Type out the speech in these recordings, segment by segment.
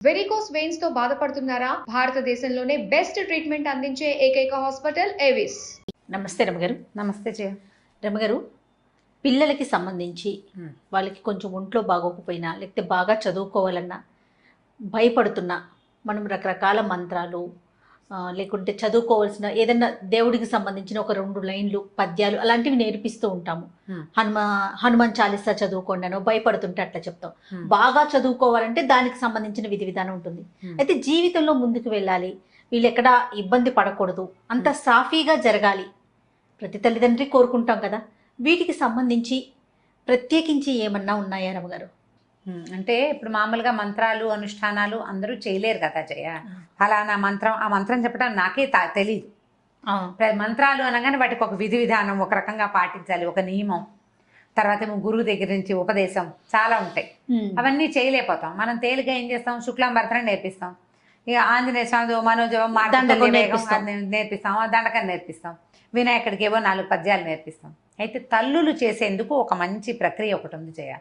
Varicose veins తో బాధపడుతున్నారా? భారతదేశంలోనే బెస్ట్ ట్రీట్మెంట్ అందించే ఏకైక హాస్పిటల్ ఏవిస్. నమస్తే రమగారు. నమస్తే జయ. రమగారు, పిల్లలకి సంబంధించి వాళ్ళకి కొంచెం ఒంట్లో బాగోకపోయినా లేకపోతే బాగా చదువుకోవాలన్నా భయపడుతున్నా మనం రకరకాల మంత్రాలు లేకుంటే చదువుకోవాల్సిన ఏదైనా దేవుడికి సంబంధించిన ఒక 2 లైన్లు పద్యాలు అలాంటివి నేర్పిస్తూ ఉంటాము. హనుమాన్ చాలీసా చదువుకోండి అనో భయపడుతుంటే అట్లా చెప్తాం. బాగా చదువుకోవాలంటే దానికి సంబంధించిన విధి విధానం ఉంటుంది. అయితే జీవితంలో ముందుకు వెళ్ళాలి, వీళ్ళు ఎక్కడా ఇబ్బంది పడకూడదు, అంత సాఫీగా జరగాలి, ప్రతి తల్లిదండ్రి కోరుకుంటాం కదా. వీటికి సంబంధించి ప్రత్యేకించి ఏమన్నా ఉన్నాయా రమగారు? అంటే ఇప్పుడు మామూలుగా మంత్రాలు అనుష్ఠానాలు అందరూ చేయలేరు కదా జయ. ఫలానా మంత్రం, ఆ మంత్రం చెప్పడం నాకే తెలీదు. మంత్రాలు అనగానే వాటికి ఒక విధి విధానం, ఒక రకంగా పాటించాలి, ఒక నియమం, తర్వాత ఏమో గురువు దగ్గర నుంచి ఉపదేశం చాలా ఉంటాయి. అవన్నీ చేయలేకపోతాం. మనం తేలిగా ఏం చేస్తాం, శుక్లాంబరతనం నేర్పిస్తాం, ఇక ఆంజనేయ స్వామి మనోజవం నేర్పిస్తాం, దండకం నేర్పిస్తాం, వినాయకుడికి ఏవో 4 పద్యాలు నేర్పిస్తాం. అయితే తల్లులు చేసేందుకు ఒక మంచి ప్రక్రియ ఒకటి ఉంది జయ.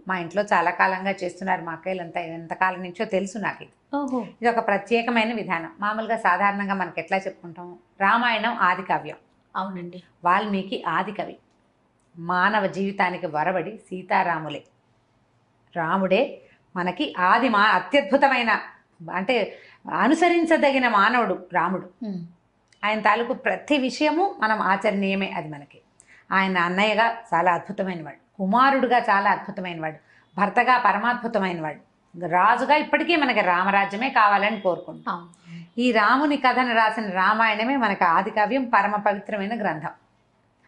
మా ఇంట్లో చాలా కాలంగా చేస్తున్నారు మా అక్కయ్యలంతా, ఎంతకాలం నుంచో తెలుసు నాకు. ఇది ఒక ప్రత్యేకమైన విధానం. మామూలుగా సాధారణంగా మనకి ఎట్లా చెప్పుకుంటాం, రామాయణం ఆది కావ్యం. అవునండి. వాల్మీకి ఆది కవి. మానవ జీవితానికి వరబడి సీతారాములే, రాముడే మనకి అత్యద్భుతమైన, అంటే అనుసరించదగిన మానవుడు రాముడు. ఆయన తాలూకు ప్రతి విషయము మనం ఆచరణీయమే. అది మనకి ఆయన అన్నయ్యగా చాలా అద్భుతమైన వాడు, కుమారుడుగా చాలా అద్భుతమైన వాడు, భర్తగా పరమాద్భుతమైన వాడు, రాజుగా ఇప్పటికీ మనకి రామరాజ్యమే కావాలని కోరుకుంటాం. ఈ రాముని కథను రాసిన రామాయణమే మనకి ఆది కావ్యం, పరమ పవిత్రమైన గ్రంథం.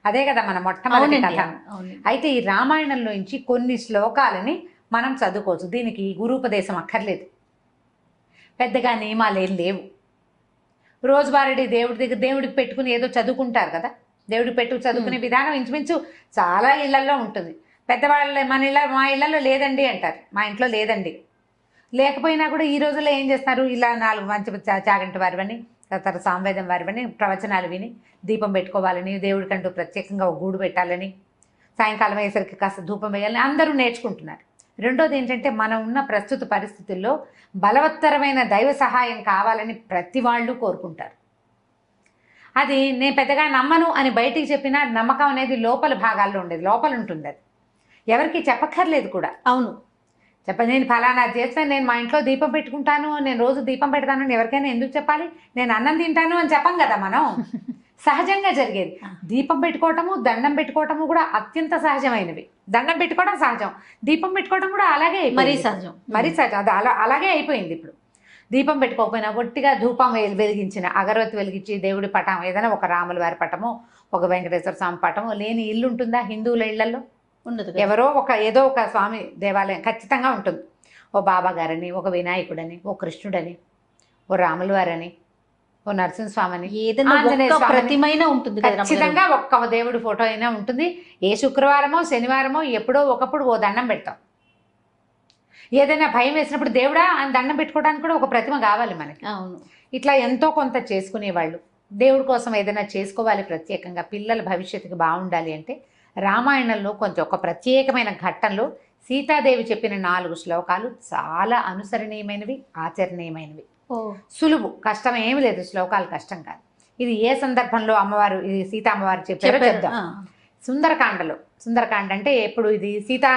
అదే కదా మన మొట్టమొదటి కథ. అయితే ఈ రామాయణంలోంచి కొన్ని శ్లోకాలని మనం చదువుకోవచ్చు. దీనికి గురూపదేశం అక్కర్లేదు, పెద్దగా నియమాలు ఏం లేవు. రోజువారీ దేవుడికి పెట్టుకుని ఏదో చదువుకుంటారు కదా, దేవుడికి చదువుకునే విధానం ఇంచుమించు చాలా ఇళ్లలో ఉంటుంది. పెద్దవాళ్ళ మా ఇళ్లలో లేదండి అంటారు, మా ఇంట్లో లేదండి. లేకపోయినా కూడా ఈ రోజుల్లో ఏం చేస్తారు, ఇలా 4 మంచి చాగంటి వారివని, తర్వాత సామవేదం వారివని ప్రవచనాలు విని దీపం పెట్టుకోవాలని, దేవుడికంటూ ప్రత్యేకంగా ఒక గూడు పెట్టాలని, సాయంకాలం అయ్యేసరికి కాస్త ధూపం వేయాలని అందరూ నేర్చుకుంటున్నారు. రెండోది ఏంటంటే, మనం ఉన్న ప్రస్తుత పరిస్థితుల్లో బలవత్తరమైన దైవ సహాయం కావాలని ప్రతి వాళ్ళు కోరుకుంటారు. అది నేను పెద్దగా నమ్మను అని బయటికి చెప్పినా నమ్మకం అనేది లోపల భాగాల్లో ఉండేది, లోపల ఉంటుంది. అది ఎవరికి చెప్పక్కర్లేదు కూడా. అవును, నేను ఫలానా చేస్తాను, నేను మా ఇంట్లో దీపం పెట్టుకుంటాను, నేను రోజు దీపం పెడతాను అని ఎవరికైనా ఎందుకు చెప్పాలి? నేను అన్నం తింటాను అని చెప్పం కదా మనం. సహజంగా జరిగేది. దీపం పెట్టుకోవటము, దండం పెట్టుకోవటము కూడా అత్యంత సహజమైనవి. దండం పెట్టుకోవడం సహజం, దీపం పెట్టుకోవడం కూడా అలాగే మరీ సహజం. అది అలాగే అయిపోయింది. ఇప్పుడు దీపం పెట్టుకోకపోయినా ఒట్టిగా ధూపం వెలిగించిన, అగరవత్తి వెలిగించి దేవుడి పటం, ఏదైనా ఒక రాముల వారి పటము, ఒక వెంకటేశ్వర స్వామి పటము లేని ఇల్లు ఉంటుందా? హిందువుల ఇళ్లలో ఉండదు. ఎవరో ఏదో ఒక స్వామి దేవాలయం ఖచ్చితంగా ఉంటుంది. ఓ బాబా గారని, ఒక వినాయకుడని, ఓ కృష్ణుడని, ఓ రాముల వారని, ఓ నరసింహస్వామిని, ప్రతిమైనా ఉంటుంది. ఖచ్చితంగా ఒక్క దేవుడి ఫోటో అయినా ఉంటుంది. ఏ శుక్రవారమో శనివారమో ఎప్పుడో ఒకప్పుడు ఓ దండం పెడతాం. ఏదైనా భయం వేసినప్పుడు దేవుడా అని దండం పెట్టుకోవడానికి కూడా ఒక ప్రతిమ కావాలి మనకి. అవును. ఇట్లా ఎంతో కొంత చేసుకునేవాళ్ళు. దేవుడి కోసం ఏదైనా చేసుకోవాలి ప్రత్యేకంగా, పిల్లల భవిష్యత్తుకి బాగుండాలి అంటే రామాయణంలో కొంచెం ఒక ప్రత్యేకమైన ఘట్టంలో సీతాదేవి చెప్పిన 4 శ్లోకాలు చాలా అనుసరణీయమైనవి, ఆచరణీయమైనవి. సులువు, కష్టం ఏమి లేదు. శ్లోకాలు కష్టం కాదు. ఇది ఏ సందర్భంలో అమ్మవారు, ఇది సీతా అమ్మవారు చెప్పారో చెప్దాం. సుందరకాండ అంటే ఎప్పుడు, ఇది సీతా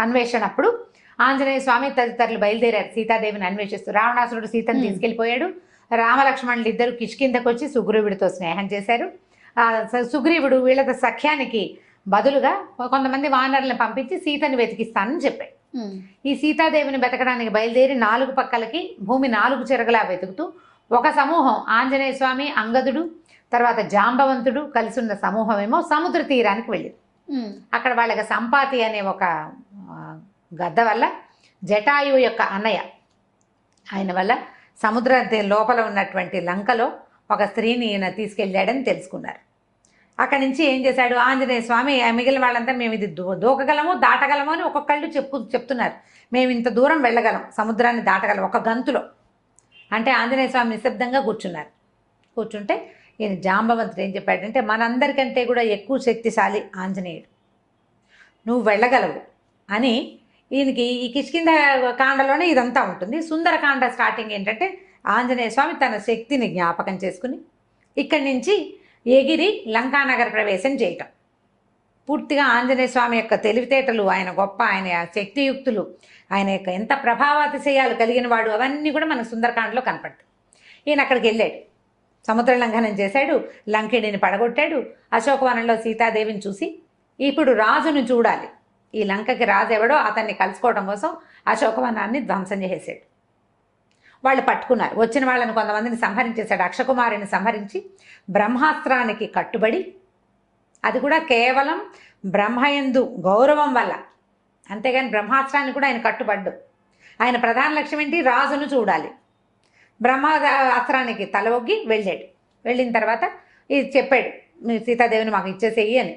అన్వేషణప్పుడు ఆంజనేయ స్వామి తదితరులు బయలుదేరారు సీతాదేవిని అన్వేషిస్తూ. రావణాసురుడు సీతను తీసుకెళ్లిపోయాడు. రామలక్ష్మణులు ఇద్దరు కిష్కిందకు వచ్చి సుగ్రీవుడితో స్నేహం చేశారు. సుగ్రీవుడు వీళ్ళ సఖ్యానికి బదులుగా కొంతమంది వానరులను పంపించి సీతని వెతికిస్తానని చెప్పాడు. ఈ సీతాదేవిని వెతకడానికి బయలుదేరి 4 పక్కలకి భూమి 4 చెరగలా వెతుకుతూ ఒక సమూహం, ఆంజనేయ స్వామి, అంగదుడు, తర్వాత జాంబవంతుడు కలిసి ఉన్న సమూహం ఏమో సముద్ర తీరానికి వెళ్ళింది. అక్కడ వాళ్ళకి సంపాతి అనే ఒక గద్ద వల్ల, జటాయువు యొక్క అన్నయ్య ఆయన వల్ల సముద్ర లోపల ఉన్నటువంటి లంకలో ఒక స్త్రీని ఈయన తీసుకెళ్ళాడని తెలుసుకున్నారు. అక్కడి నుంచి ఏం చేశాడు ఆంజనేయ స్వామి, మిగిలిన వాళ్ళంతా మేము ఇది దూకగలము, దాటగలము అని ఒక్కొక్కళ్ళు చెప్తున్నారు. మేము ఇంత దూరం వెళ్ళగలం, సముద్రాన్ని దాటగలం ఒక గంతులో అంటే. ఆంజనేయ స్వామి నిశ్శబ్దంగా కూర్చున్నారు. కూర్చుంటే ఈయన జాంబవంతుడు ఏం చెప్పాడంటే, మనందరికంటే కూడా ఎక్కువ శక్తిశాలి ఆంజనేయుడు, నువ్వు వెళ్ళగలవు అని ఈయనకి ఈ కిష్కింధ కాండలోనే ఇదంతా ఉంటుంది. సుందరకాండ స్టార్టింగ్ ఏంటంటే ఆంజనేయ స్వామి తన శక్తిని జ్ఞాపకం చేసుకుని ఇక్కడి నుంచి ఎగిరి లంకానగర ప్రవేశం చేయటం. పూర్తిగా ఆంజనేయ స్వామి యొక్క తెలివితేటలు, ఆయన గొప్ప, ఆయన శక్తియుక్తులు, ఆయన యొక్క ఎంత ప్రభావాతిశయాలు కలిగిన వాడు, అవన్నీ కూడా మనకు సుందరకాండలో కనపడతాయి. ఈయన అక్కడికి వెళ్ళాడు, సముద్ర లంఘనం చేశాడు, లంకిణిని పడగొట్టాడు, అశోకవనంలో సీతాదేవిని చూసి ఇప్పుడు రాజును చూడాలి, ఈ లంకకి రాజు ఎవడో అతన్ని కలుసుకోవడం కోసం అశోకవనాన్ని ధ్వంసం చేసేసాడు. వాళ్ళు పట్టుకున్నారు, వచ్చిన వాళ్ళని కొంతమందిని సంహరించేశాడు. అక్షకుమారిని సంహరించి బ్రహ్మాస్త్రానికి కట్టుబడి, అది కూడా కేవలం బ్రహ్మయందు గౌరవం వల్ల, అంతేగాని బ్రహ్మాస్త్రాన్ని కూడా ఆయన కట్టుబడ్డు. ఆయన ప్రధాన లక్ష్యం ఏంటి? రాజును చూడాలి. బ్రహ్మాస్త్రానికి తల ఒగ్గి వెళ్ళాడు. వెళ్ళిన తర్వాత ఇది చెప్పాడు, మీ సీతాదేవిని మాకు ఇచ్చేసేయి అని.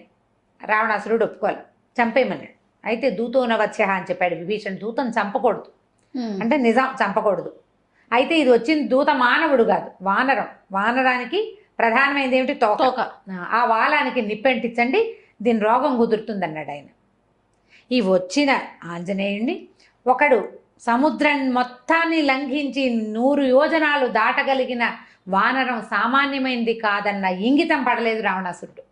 రావణాసురుడు ఒప్పుకోవాలి, చంపేయమన్నాడు. అయితే దూతోన వచ్చే అని చెప్పాడు విభీషణ్. దూతను చంపకూడదు అంటే నిజం, చంపకూడదు. అయితే ఇది వచ్చిన దూత మానవుడు కాదు, వానరం. వానరానికి ప్రధానమైనది ఏమిటి? తోక. ఆ వాలానికి నిప్పంటించండి, దీని రోగం కుదురుతుందన్నాడు ఆయన. ఈ వచ్చిన ఆంజనేయుణ్ణి ఒకడు సముద్రం మొత్తాన్ని లంఘించి 100 యోజనాలు దాటగలిగిన వానరం సామాన్యమైనది కాదన్న ఇంగితం పడలేదు రావణాసురుడు.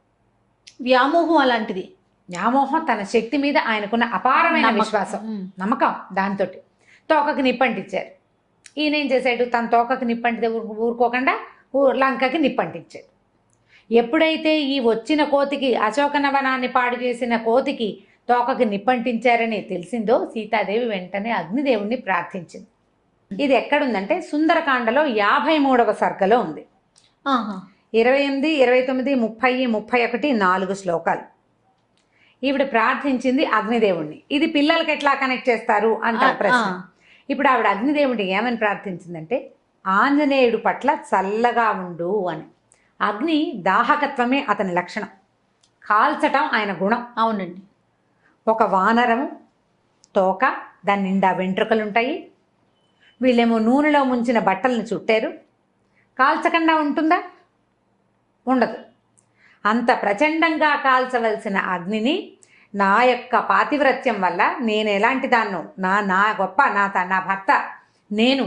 వ్యామోహం అలాంటిది. వ్యామోహం, తన శక్తి మీద ఆయనకున్న అపారమైన విశ్వాసం, నమ్మకం, దాంతో తోకకి నిప్పంటించారు. ఈయన ఏం చేశాడు? తన తోకకి నిప్పంటితే ఊరుకోకుండా లంకకి నిప్పంటించాడు. ఎప్పుడైతే ఈ వచ్చిన కోతికి, అశోకనవనాన్ని పాడు చేసిన కోతికి తోకకి నిప్పంటించారని తెలిసిందో సీతాదేవి వెంటనే అగ్నిదేవుణ్ణి ప్రార్థించింది. ఇది ఎక్కడుందంటే సుందరకాండలో 53వ సర్గలో ఉంది. 28, 29, 30, 31 4 శ్లోకాలు. ఈవిడ ప్రార్థించింది అగ్నిదేవుణ్ణి. ఇది పిల్లలకి ఎట్లా కనెక్ట్ చేస్తారు అంటారు ప్రశ్న. ఇప్పుడు ఆవిడ అగ్నిదేవుడిని ఏమని ప్రార్థించిందంటే, ఆంజనేయుడు పట్ల చల్లగా ఉండు అని. అగ్ని దాహకత్వమే అతని లక్షణం, కాల్చటం ఆయన గుణం. అవునండి. ఒక వానరము తోక, దాని నిండా వెంట్రుకలుంటాయి, వీళ్ళేమో నూనెలో ముంచిన బట్టలను చుట్టారు, కాల్చకుండా ఉంటుందా? ఉండదు. అంత ప్రచండంగా కాల్చవలసిన అగ్నిని నా యొక్క పాతివ్రత్యం వల్ల, నేను ఎలాంటి దాన్నో, నా గొప్ప, నా భర్త, నేను,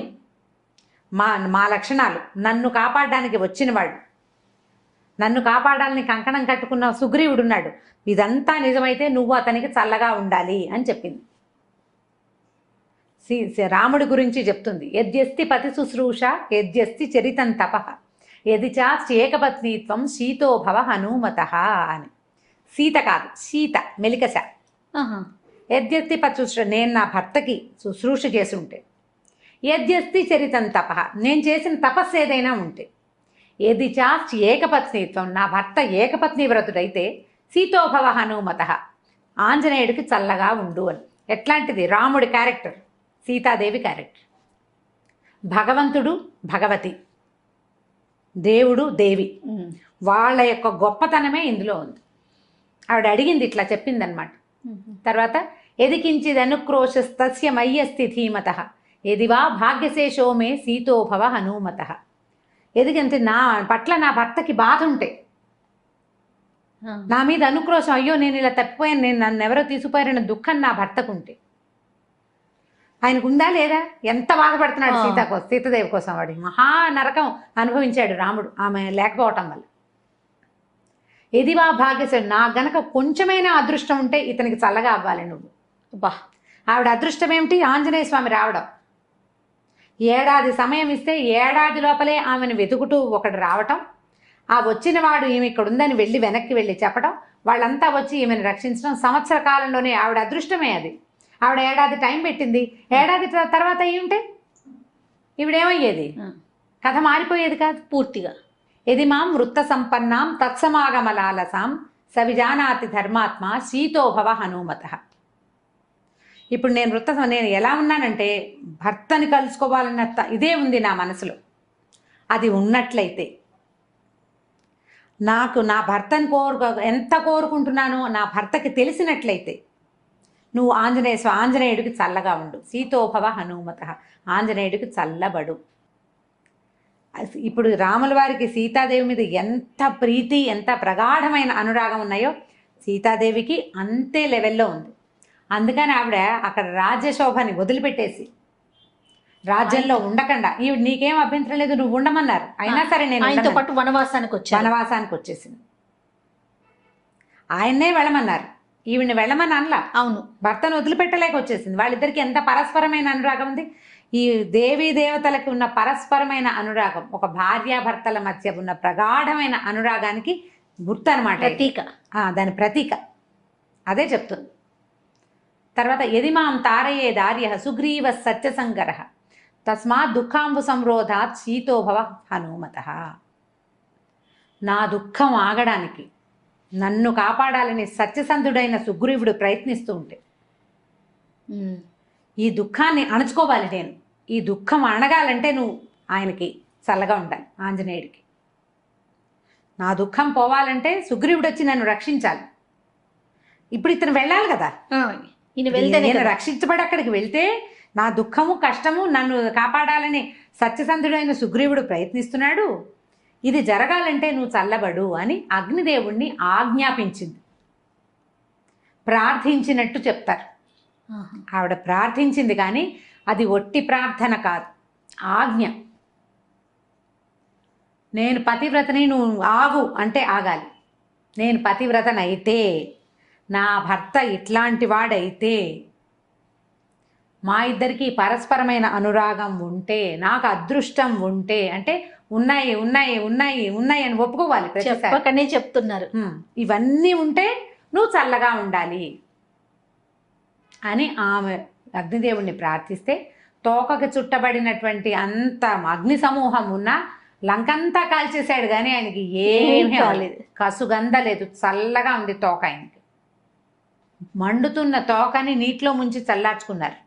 మా లక్షణాలు, నన్ను కాపాడడానికి వచ్చినవాడు, నన్ను కాపాడాలని కంకణం కట్టుకున్న సుగ్రీవుడున్నాడు, ఇదంతా నిజమైతే నువ్వు అతనికి చల్లగా ఉండాలి అని చెప్పింది. రాముడి గురించి చెప్తుంది. యద్యస్తి పతి శుశ్రూష యద్యస్తి చరితం తపః యది చాస్తి ఏకపత్నీత్వం శీతో భవ హనుమత అని. సీత కాదు, సీత మెలికశ. యద్యస్తి పతి శుశ్రూష, నేను నా భర్తకి శుశ్రూష చేసి ఉంటే, యద్యస్తి చరితం తపః, నేను చేసిన తపస్సు ఏదైనా ఉంటే, యది చాస్తి ఏకపత్నీత్వం, నా భర్త ఏకపత్ని వ్రతుడైతే, సీతోభవ హనుమత, ఆంజనేయుడికి చల్లగా ఉండు అని. ఎట్లాంటిది? రాముడి క్యారెక్టర్, సీతాదేవి క్యారెక్టర్. భగవంతుడు భగవతి, దేవుడు దేవి, వాళ్ళ యొక్క గొప్పతనమే ఇందులో ఉంది. ఆవిడ అడిగింది, ఇట్లా చెప్పిందనమాట. తర్వాత ఎదికించిది అనుక్రోశస్తస్య మయ్యస్తి ధీమత ఎదివా భాగ్యశేషో మే సీతోభవ హనుమత. ఎదిగంటే నా పట్ల నా భర్తకి బాధ ఉంటే, నా మీద అనుక్రోశం, అయ్యో నేను ఇలా తప్పిపోయాను, నేను నన్ను ఎవరో తీసుకుపోయారన్న దుఃఖం నా భర్తకు ఉంటే, ఆయనకు ఉందా లేదా? ఎంత బాధపడుతున్నాడు సీతాదేవి కోసం. వాడి మహా నరకం అనుభవించాడు రాముడు ఆమె లేకపోవటం వల్ల. ఎదివా భాగ్యశేషు, నా గనక కొంచెమైనా అదృష్టం ఉంటే ఇతనికి చల్లగా అవ్వాలి నువ్వు. బా, ఆవిడ అదృష్టం ఏమిటి? ఆంజనేయ స్వామి రావడం. ఏడాది సమయం ఇస్తే ఏడాది లోపలే ఆమెను వెతుకుతూ ఒకడు రావటం, ఆ వచ్చిన వాడు ఈమె ఇక్కడ ఉందని వెనక్కి వెళ్ళి చెప్పడం, వాళ్ళంతా వచ్చి ఈమెను రక్షించడం, సంవత్సర కాలంలోనే ఆవిడ అదృష్టమే అది. ఆవిడ ఏడాది టైం పెట్టింది. ఏడాది తర్వాత అయ్యి ఉంటే ఈవిడేమయ్యేది? కథ మారిపోయేది కాదు పూర్తిగా. ఎది మాం వృత్త సంపన్నాం తత్సమాగమలాలసాం సవిజానాతి ధర్మాత్మ శీతోభవ హనుమత. ఇప్పుడు నేను ఎలా ఉన్నానంటే, భర్తని కలుసుకోవాలన్న ఇదే ఉంది నా మనసులో. అది ఉన్నట్లయితే, నాకు నా భర్తని ఎంత కోరుకుంటున్నానో నా భర్తకి తెలిసినట్లయితే, నువ్వు ఆంజనేయుడికి చల్లగా ఉండు, సీతోభవ హనుమత, ఆంజనేయుడికి చల్లబడు. ఇప్పుడు రాముల వారికి సీతాదేవి మీద ఎంత ప్రీతి, ఎంత ప్రగాఢమైన అనురాగం ఉన్నాయో సీతాదేవికి అంతే లెవెల్లో ఉంది. అందుకని ఆవిడ అక్కడ రాజ్యశోభని వదిలిపెట్టేసి రాజ్యంలో ఉండకుండా ఈవిడ నీకేం అభ్యంతరం లేదు నువ్వు ఉండమన్నారు, అయినా సరే నేను ఆయనతో పాటు వనవాసానికి వచ్చేసింది. ఆయన్నే వెళ్ళమన్నారు, ఈవిడ్ని వెళ్ళమని అనలా. అవును, భర్తను వదిలిపెట్టలేక వచ్చేసింది. వాళ్ళిద్దరికి ఎంత పరస్పరమైన అనురాగం ఉంది. ఈ దేవీ దేవతలకు ఉన్న పరస్పరమైన అనురాగం ఒక భార్యాభర్తల మధ్య ఉన్న ప్రగాఢమైన అనురాగానికి గుర్తు అనమాట, ప్రతీక. దాని ప్రతీక అదే చెప్తుంది. తర్వాత యదిమాం తారయే దార్య సుగ్రీవ సత్యసంగర తస్మాత్ దుఃఖాంబు సంరోధాత్ శీతోభవ హనుమత. నా దుఃఖం ఆగడానికి నన్ను కాపాడాలని సత్యసంధుడైన సుగ్రీవుడు ప్రయత్నిస్తూ ఉంటే ఈ దుఃఖాన్ని అణచుకోవాలి నేను, ఈ దుఃఖం అణగాలంటే నువ్వు ఆయనకి చల్లగా ఉండాలి, ఆంజనేయుడికి. నా దుఃఖం పోవాలంటే సుగ్రీవుడు వచ్చి నన్ను రక్షించాలి. ఇప్పుడు ఇతను వెళ్ళాలి కదా, నేను రక్షించబడి అక్కడికి వెళ్తే నా దుఃఖము కష్టము నన్ను కాపాడాలని సత్యసంధుడైన సుగ్రీవుడు ప్రయత్నిస్తున్నాడు, ఇది జరగాలంటే నువ్వు చల్లబడు అని అగ్నిదేవుణ్ణి ఆజ్ఞాపించింది. ప్రార్థించినట్టు చెప్తారు. ఆవిడ ప్రార్థించింది కానీ అది ఒట్టి ప్రార్థన కాదు, ఆజ్ఞ. నేను పతివ్రతని, నువ్వు ఆగు అంటే ఆగాలి. నేను పతివ్రతనైతే, నా భర్త ఇట్లాంటి వాడైతే, మా ఇద్దరికి పరస్పరమైన అనురాగం ఉంటే, నాకు అదృష్టం ఉంటే, అంటే ఉన్నాయి ఉన్నాయి ఉన్నాయి ఉన్నాయి అని ఒప్పుకోవాలి. చెప్పకనే చెప్తున్నారు. ఇవన్నీ ఉంటే నువ్వు చల్లగా ఉండాలి అని ఆమె అగ్నిదేవుణ్ణి ప్రార్థిస్తే తోకకి చుట్టబడినటువంటి అంత అగ్ని సమూహం ఉన్న లంకంతా కాల్చేశాడు కానీ ఆయనకి ఏమీ కాలేదు, కసుగంధ లేదు, చల్లగా ఉంది తోక. ఆయనకి మండుతున్న తోకని నీటిలో ముంచి చల్లార్చుకున్నారు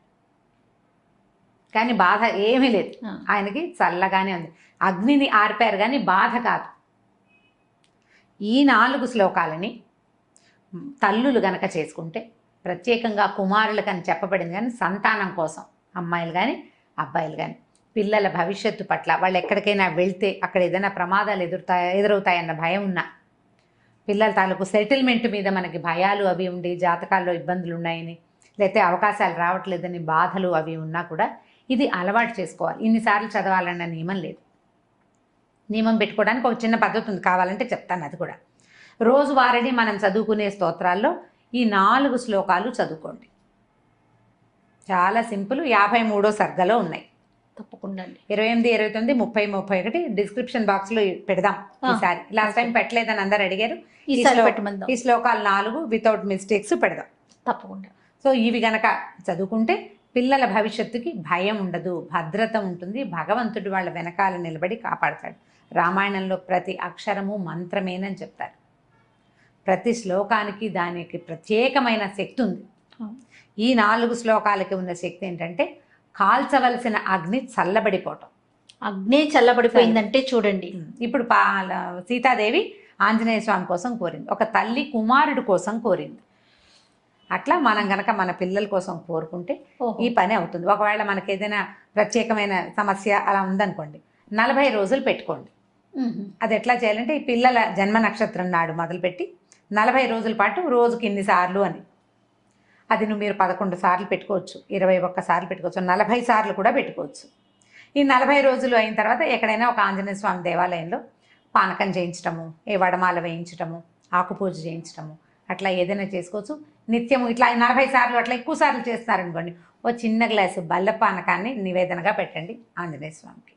కానీ బాధ ఏమీ లేదు, ఆయనకి చల్లగానే ఉంది. అగ్నిని ఆర్పారు కానీ బాధ కాదు. ఈ 4 శ్లోకాలని తల్లులు గనక చేసుకుంటే, ప్రత్యేకంగా కుమారులకని చెప్పబడింది కానీ సంతానం కోసం, అమ్మాయిలు కానీ అబ్బాయిలు కానీ, పిల్లల భవిష్యత్తు పట్ల వాళ్ళు ఎక్కడికైనా వెళ్తే అక్కడ ఏదైనా ప్రమాదాలు ఎదురవుతాయన్న భయం ఉన్నా, పిల్లల తాలూకు సెటిల్మెంట్ మీద మనకి భయాలు అవి ఉండి జాతకాల్లో ఇబ్బందులు ఉన్నాయని, లేకపోతే అవకాశాలు రావట్లేదని బాధలు అవి ఉన్నా కూడా ఇది అలవాటు చేసుకోవాలి. ఇన్నిసార్లు చదవాలన్న నియమం లేదు. నియమం పెట్టుకోవడానికి ఒక చిన్న పద్ధతి ఉంది, కావాలంటే చెప్తాను అది కూడా. రోజువారీ మనం చదువుకునే స్తోత్రాల్లో ఈ 4 శ్లోకాలు చదువుకోండి. చాలా సింపుల్. 53వ సర్గలో ఉన్నాయి. తప్పకుండా 28, 29, 30, 31 డిస్క్రిప్షన్ బాక్స్లో పెడదాం ఈసారి. లాస్ట్ టైం పెట్టలేదని అందరు అడిగారు. ఈ శ్లోకాలు 4 వితౌట్ మిస్టేక్స్ పెడదాం తప్పకుండా. సో ఇవి గనక చదువుకుంటే పిల్లల భవిష్యత్తుకి భయం ఉండదు, భద్రత ఉంటుంది. భగవంతుడు వాళ్ళ వెనకాల నిలబడి కాపాడతాడు. రామాయణంలో ప్రతి అక్షరము మంత్రమేనని చెప్తారు. ప్రతి శ్లోకానికి దానికి ప్రత్యేకమైన శక్తి ఉంది. ఈ 4 శ్లోకాలకి ఉన్న శక్తి ఏంటంటే కాల్చవలసిన అగ్ని చల్లబడిపోవటం. అగ్ని చల్లబడిపోయిందంటే చూడండి, ఇప్పుడు సీతాదేవి ఆంజనేయ స్వామి కోసం కోరింది, ఒక తల్లి కుమారుడు కోసం కోరింది. అట్లా మనం గనక మన పిల్లల కోసం కోరుకుంటే ఈ పని అవుతుంది. ఒకవేళ మనకి ఏదైనా ప్రత్యేకమైన సమస్య అలా ఉందనుకోండి, 40 రోజులు పెట్టుకోండి. అది ఎట్లా చేయాలంటే ఈ పిల్లల జన్మ నక్షత్రం నాడు మొదలుపెట్టి 40 రోజుల పాటు రోజుకి ఇన్నిసార్లు అని, అది మీరు 11 సార్లు పెట్టుకోవచ్చు, 21 సార్లు పెట్టుకోవచ్చు, 40 సార్లు కూడా పెట్టుకోవచ్చు. ఈ 40 రోజులు అయిన తర్వాత ఎక్కడైనా ఒక ఆంజనేయ స్వామి దేవాలయంలో పానకం చేయించటము, ఏ వడమాల వేయించటము, ఆకుపూజ చేయించటము, అట్లా ఏదైనా చేసుకోవచ్చు. నిత్యము ఇట్లా 40 సార్లు అట్లా ఎక్కువ సార్లు చేస్తారనుకోండి, ఓ చిన్న గ్లాసు బల్ల పానకాన్ని నివేదనగా పెట్టండి ఆంజనేయ స్వామికి.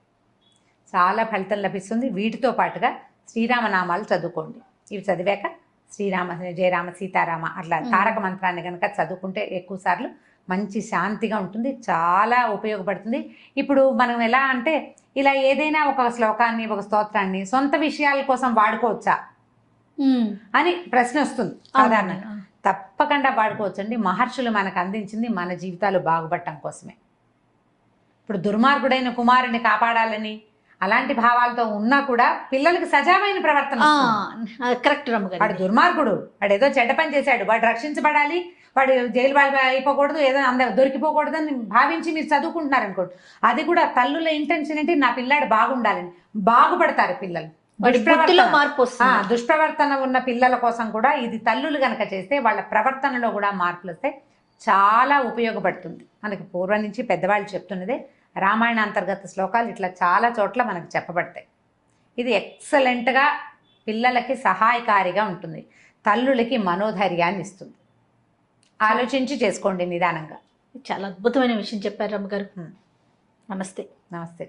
చాలా ఫలితం లభిస్తుంది. వీటితో పాటుగా శ్రీరామనామాలు చదువుకోండి. ఇవి చదివాక శ్రీరామ జయరామ సీతారామ అట్లా తారక మంత్రాన్ని కనుక చదువుకుంటే ఎక్కువ సార్లు మంచి శాంతిగా ఉంటుంది, చాలా ఉపయోగపడుతుంది. ఇప్పుడు మనం ఎలా అంటే ఇలా ఏదైనా ఒక శ్లోకాన్ని ఒక స్తోత్రాన్ని సొంత విషయాల కోసం వాడుకోవచ్చా అని ప్రశ్న వస్తుంది సాధారణంగా. తప్పకుండా వాడుకోవచ్చండి. మహర్షులు మనకు అందించింది మన జీవితాలు బాగుపడటం కోసమే. ఇప్పుడు దుర్మార్గుడైన కుమారుని కాపాడాలని అలాంటి భావాలతో ఉన్నా కూడా పిల్లలకి సజావైన ప్రవర్తన. కరెక్ట్. వాడు దుర్మార్గుడు, వాడు ఏదో చెడ్డ పని చేశాడు, వాడు రక్షించబడాలి, వాడు జైలు అయిపోకూడదు, ఏదో దొరికిపోకూడదు అని భావించి మీరు చదువుకుంటున్నారు అనుకోండి, అది కూడా తల్లుల ఇంటెన్షన్ ఏంటి, నా పిల్లాడు బాగుండాలని. బాగుపడతారు పిల్లలు. దుష్ప్రవర్తన ఉన్న పిల్లల కోసం కూడా ఇది తల్లులు గనక చేస్తే వాళ్ళ ప్రవర్తనలో కూడా మార్పులు వస్తాయి. చాలా ఉపయోగపడుతుంది. మనకి పూర్వం నుంచి పెద్దవాళ్ళు చెప్తున్నదే, రామాయణ అంతర్గత శ్లోకాలు ఇట్లా చాలా చోట్ల మనకు చెప్పబడతాయి. ఇది ఎక్సలెంట్గా పిల్లలకి సహాయకారిగా ఉంటుంది, తల్లులకి మనోధైర్యాన్ని ఇస్తుంది. ఆలోచించి చేసుకోండి నిదానంగా. చాలా అద్భుతమైన విషయం చెప్పారు రమ్మగారు. నమస్తే. నమస్తే.